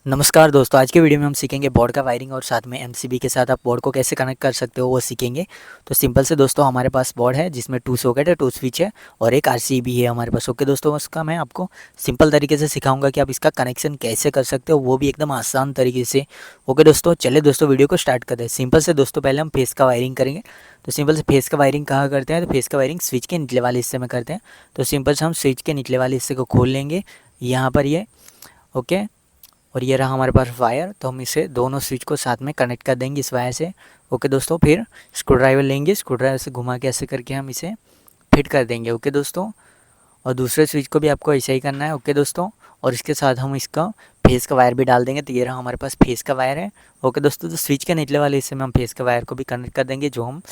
नमस्कार दोस्तों, आज के वीडियो में हम सीखेंगे बोर्ड का वायरिंग और साथ में एमसीबी के साथ आप बोर्ड को कैसे कनेक्ट कर सकते हो वो सीखेंगे। तो सिंपल से दोस्तों हमारे पास बोर्ड है जिसमें 2 सॉकेट है, 2 स्विच है और एक आरसीबी है हमारे पास। ओके दोस्तों, उसका मैं आपको सिंपल तरीके से सिखाऊंगा कि आप इसका कनेक्शन कैसे कर सकते हो, वो भी एकदम आसान तरीके से। ओके दोस्तों, चलिए दोस्तों वीडियो को स्टार्ट करते हैं। सिंपल से दोस्तों पहले हम फेस का वायरिंग करेंगे। तो सिंपल से फेस का वायरिंग कहाँ करते हैं, तो फेस का वायरिंग स्विच के निचले वाले हिस्से में करते हैं। तो सिंपल से हम स्विच के निचले वाले हिस्से को खोल लेंगे यहाँ पर ये। ओके, और ये रहा हमारे पास वायर, तो हम इसे दोनों स्विच को साथ में कनेक्ट कर देंगे इस वायर से। ओके दोस्तों, फिर स्क्रू ड्राइवर लेंगे, स्क्रू ड्राइवर से घुमा के ऐसे करके हम इसे फिट कर देंगे। ओके दोस्तों, और दूसरे स्विच को भी आपको ऐसा ही करना है। ओके दोस्तों, और इसके साथ हम इसका फेस का वायर भी डाल देंगे। तो ये रहा हमारे पास फेस का वायर है। ओके दोस्तों, तो स्विच के निचले वाले हिस्से में हम फेस का वायर को भी कनेक्ट कर देंगे, जो हम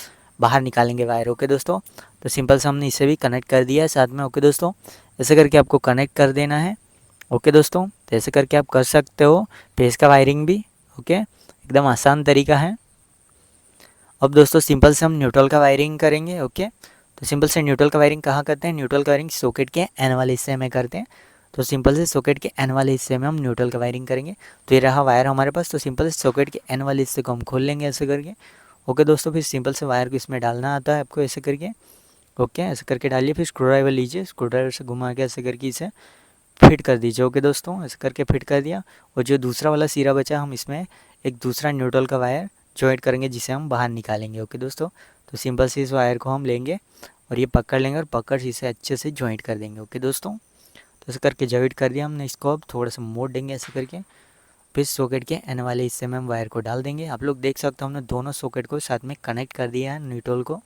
बाहर निकालेंगे वायर। ओके दोस्तों, तो सिंपल से हमने इसे भी कनेक्ट कर दिया है साथ में। ओके दोस्तों, ऐसे करके आपको कनेक्ट कर देना है। ओके दोस्तों, तो ऐसे करके आप कर सकते हो फेस का वायरिंग भी। ओके, एकदम आसान तरीका है। अब दोस्तों सिंपल से हम न्यूट्रल का वायरिंग करेंगे। ओके, तो सिंपल से न्यूट्रल का वायरिंग कहाँ करते हैं, न्यूट्रल का वायरिंग सॉकेट के एन वाले हिस्से में करते हैं। तो सिंपल से सॉकेट के एन वाले हिस्से में हम न्यूट्रल का वायरिंग करेंगे। तो ये रहा वायर हमारे पास। तो सिंपल से सॉकेट के एन वाले हिस्से को हम खोल लेंगे ऐसे करके। ओके दोस्तों, फिर सिंपल से वायर को इसमें डालना आता है आपको ऐसे करके। ओके, ऐसे करके डालिए, फिर स्क्रू ड्राइवर लीजिए, स्क्रू ड्राइवर से घुमा के ऐसे करके इसे फिट कर दीजिए। ओके दोस्तों, ऐसे करके फिट कर दिया। और जो दूसरा वाला सिरा बचा, हम इसमें एक दूसरा न्यूट्रल का वायर जॉइंट करेंगे जिसे हम बाहर निकालेंगे। ओके दोस्तों, तो सिंपल से इस वायर को हम लेंगे और ये पकड़ लेंगे और पकड़ इसे अच्छे से जॉइंट कर देंगे। ओके दोस्तों, तो ऐसे करके जॉइंट कर दिया हमने इसको। अब थोड़ा सा मोड़ देंगे ऐसे करके। फिर सॉकेट के एन वाले हिस्से में हम वायर को डाल देंगे। आप लोग देख सकते हो हमने दोनों सॉकेट को साथ में कनेक्ट कर दिया है न्यूट्रल को।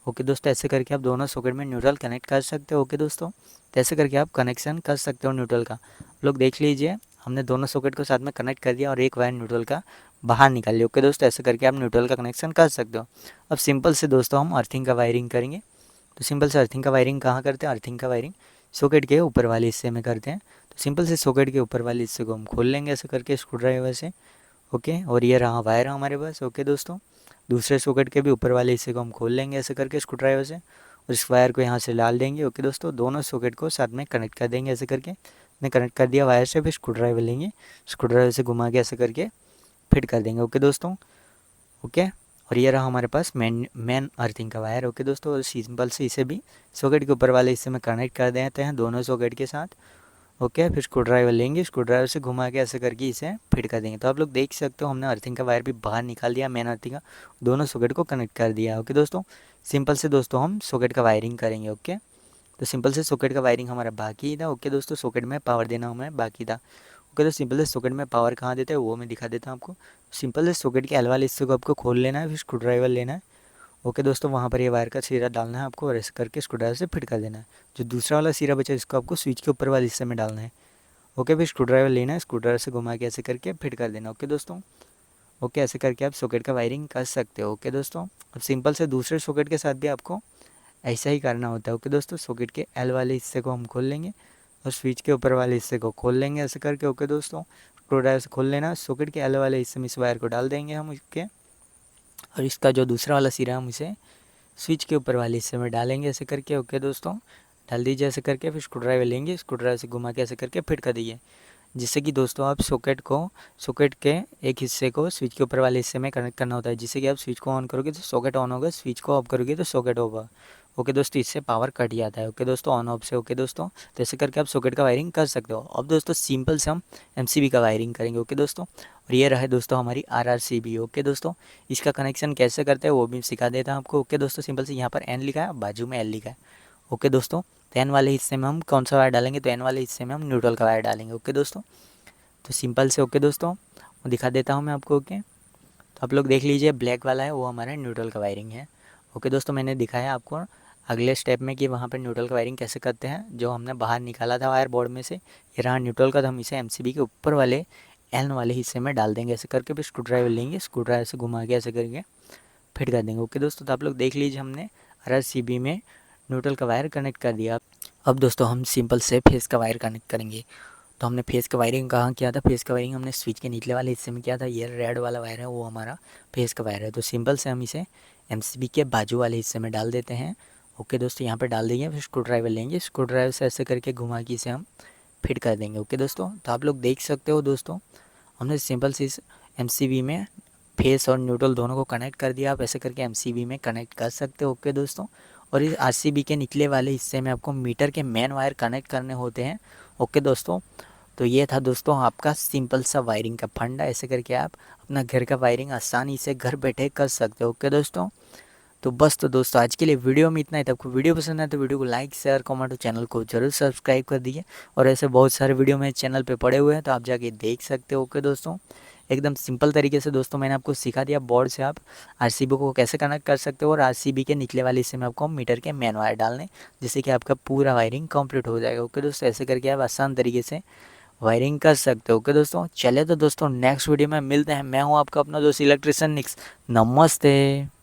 ओके दोस्तों, ऐसे करके आप दोनों सॉकेट में न्यूट्रल कनेक्ट कर सकते हो। ओके दोस्तों, तो ऐसे करके आप कनेक्शन कर सकते हो न्यूट्रल का। लोग देख लीजिए, हमने दोनों सॉकेट को साथ में कनेक्ट कर दिया और एक वायर न्यूट्रल का बाहर निकाल लिया। ओके दोस्तों, ऐसे करके आप न्यूट्रल का कनेक्शन कर सकते हो। अब सिंपल से दोस्तों हम अर्थिंग का वायरिंग करेंगे। तो सिंपल से अर्थिंग का वायरिंग कहाँ करते हैं, अर्थिंग का वायरिंग सॉकेट के ऊपर वाले हिस्से में करते हैं। तो सिंपल से सॉकेट के ऊपर वाले हिस्से को हम खोल लेंगे ऐसे करके स्क्रू ड्राइवर से। ओके, और ये रहा वायर हमारे पास। ओके दोस्तों, दूसरे सॉकेट के भी ऊपर वाले हिस्से को हम खोल लेंगे ऐसे करके स्क्रू ड्राइवर से और इस वायर को यहाँ से डाल देंगे। ओके दोस्तों, दोनों सॉकेट को साथ में कनेक्ट कर देंगे ऐसे करके। हमने कनेक्ट कर दिया वायर से, फिर स्क्रू ड्राइवर लेंगे, स्क्रू ड्राइवर से घुमा के ऐसे करके फिट कर देंगे। ओके दोस्तों, ओके, और ये रहा हमारे पास मेन अर्थिंग का वायर। ओके दोस्तों, और सिंपल से इसे भी सॉकेट के ऊपर वाले हिस्से में कनेक्ट कर देते हैं दोनों सॉकेट के साथ। ओके, फिर स्क्रू ड्राइवर लेंगे, स्क्रू ड्राइवर से घुमा के ऐसे करके इसे फिट कर देंगे। तो आप लोग देख सकते हो हमने अर्थिंग का वायर भी बाहर निकाल दिया, मेन अर्थिंग का दोनों सॉकेट को कनेक्ट कर दिया। ओके दोस्तों, सिंपल से दोस्तों हम सॉकेट का वायरिंग करेंगे। ओके, तो सिंपल से सॉकेट का वायरिंग हमारा बाकी था। ओके दोस्तों, सॉकेट में पावर देना हमें बाकी था। ओके, तो सिंपल से सॉकेट में पावर कहाँ देते हैं वो मैं दिखा देता हूँ आपको। सिंपल से सॉकेट के एल वाले हिस्से को आपको खोल लेना है, फिर स्क्रू ड्राइवर लेना है। ओके दोस्तों, वहाँ पर ये वायर का सिरा डालना है आपको और ऐसे करके स्क्रू ड्राइवर से फिट कर देना है। जो दूसरा वाला सिरा बचा इसको आपको स्विच के ऊपर वाले हिस्से में डालना है। ओके, फिर स्क्रू ड्राइवर लेना है, स्क्रू ड्राइवर से घुमा के ऐसे करके फिट कर देना। ओके दोस्तों, ओके, ऐसे करके आप सॉकेट का वायरिंग कर सकते हो। ओके दोस्तों, अब सिंपल से दूसरे सॉकेट के साथ भी आपको ऐसा ही करना होता है। ओके दोस्तों, सॉकेट के एल वाले हिस्से को हम खोल लेंगे और स्विच के ऊपर वाले हिस्से को खोल लेंगे ऐसे करके। ओके दोस्तों, स्क्रू ड्राइवर से खोल लेना, सॉकेट के एल वाले हिस्से में इस वायर को डाल देंगे हम इसके, और इसका जो दूसरा वाला सिरा हम इसे स्विच के ऊपर वाले हिस्से में डालेंगे ऐसे करके। ओके दोस्तों, डाल दीजिए ऐसे करके, फिर स्क्रू ड्राइवर लेंगे, स्क्रू ड्राइवर से घुमा के ऐसे करके फिट कर दीजिए। जिससे कि दोस्तों आप सॉकेट के एक हिस्से को स्विच के ऊपर वाले हिस्से में कनेक्ट करना होता है, जिससे कि आप स्विच को ऑन करोगे तो सॉकेट ऑन होगा, स्विच को ऑफ करोगे तो सॉकेट होगा। ओके दोस्तों, इससे पावर कट जाता है। ओके दोस्तों, ऑन ऑफ से। ओके दोस्तों, तो ऐसे करके आप सॉकेट का वायरिंग कर सकते हो। अब दोस्तों सिंपल से हम एमसीबी का वायरिंग करेंगे। ओके दोस्तों, और ये रहे दोस्तों हमारी आरआरसीबी। ओके दोस्तों, इसका कनेक्शन कैसे करते हैं वो भी सिखा देता हूँ आपको। ओके दोस्तों, सिंपल से यहाँ पर एन लिखा है, बाजू में एल लिखा है। ओके दोस्तों, तो एन वाले हिस्से में हम कौन सा वायर डालेंगे, तो एन वाले हिस्से में हम न्यूट्रल का वायर डालेंगे। ओके दोस्तों, तो सिंपल से ओके दोस्तों वो दिखा देता हूँ मैं आपको। ओके, तो आप लोग देख लीजिए, ब्लैक वाला है वो हमारा न्यूट्रल का वायरिंग है। ओके दोस्तों, मैंने दिखाया आपको अगले स्टेप में कि वहाँ पर न्यूट्रल का वायरिंग कैसे करते हैं, जो हमने बाहर निकाला था वायर बोर्ड में से। ये रहा न्यूट्रल का, तो हम इसे एमसीबी के ऊपर वाले एन वाले हिस्से में डाल देंगे ऐसे करके, फिर स्क्रू ड्राइवर लेंगे, स्क्रू ड्राइवर से घुमा के ऐसे करके फिट कर देंगे। ओके दोस्तों, तो आप लोग देख लीजिए हमने आरआरसीबी में न्यूट्रल का वायर कनेक्ट कर दिया। अब दोस्तों हम सिंपल से फेस का वायर कनेक्ट करेंगे। तो हमने फेस का वायरिंग कहाँ किया था, फेस का वायरिंग हमने स्विच के निचले वाले हिस्से में किया था। ये रेड वाला वायर है वो हमारा फेस का वायर है। तो सिंपल से हम इसे एमसीबी के बाजू वाले हिस्से में डाल देते हैं। ओके दोस्तों, यहाँ पे डाल देंगे, फिर स्क्रू ड्राइवर लेंगे, स्क्रू ड्राइवर से ऐसे करके घुमा के इसे हम फिट कर देंगे। ओके दोस्तों, तो आप लोग देख सकते हो दोस्तों हमने सिंपल सी इस एमसीबी में फेस और न्यूट्रल दोनों को कनेक्ट कर दिया। आप ऐसे करके एमसीबी में कनेक्ट कर सकते हो। ओके दोस्तों, और इस आरसीबी के निचले वाले हिस्से में आपको मीटर के मेन वायर कनेक्ट करने होते हैं। ओके दोस्तों, तो ये था दोस्तों आपका सिंपल सा वायरिंग का फंडा। ऐसे करके आप अपना घर का वायरिंग आसानी से घर बैठे कर सकते हो। ओके दोस्तों, तो बस तो दोस्तों आज के लिए वीडियो में इतना ही था। आपको वीडियो पसंद है तो वीडियो को लाइक शेयर कमेंट और चैनल को जरूर सब्सक्राइब कर दीजिए। और ऐसे बहुत सारे वीडियो मेरे चैनल पे पड़े हुए हैं तो आप जाके देख सकते हो। ओके दोस्तों, एकदम सिंपल तरीके से दोस्तों मैंने आपको सिखा दिया बोर्ड से आप आरसीबी को कैसे कनेक्ट कर सकते हो और आरसीबी के निचले वाले हिस्से में आपको मीटर के मेन वायर डालने, जिससे कि आपका पूरा वायरिंग कंप्लीट हो जाएगा। ओके दोस्तों, ऐसे करके आप आसान तरीके से वायरिंग कर सकते हो। ओके दोस्तों, चलिए तो दोस्तों नेक्स्ट वीडियो में मिलते हैं। मैं हूँ आपका अपना दोस्त इलेक्ट्रिशियन निक्स। नमस्ते।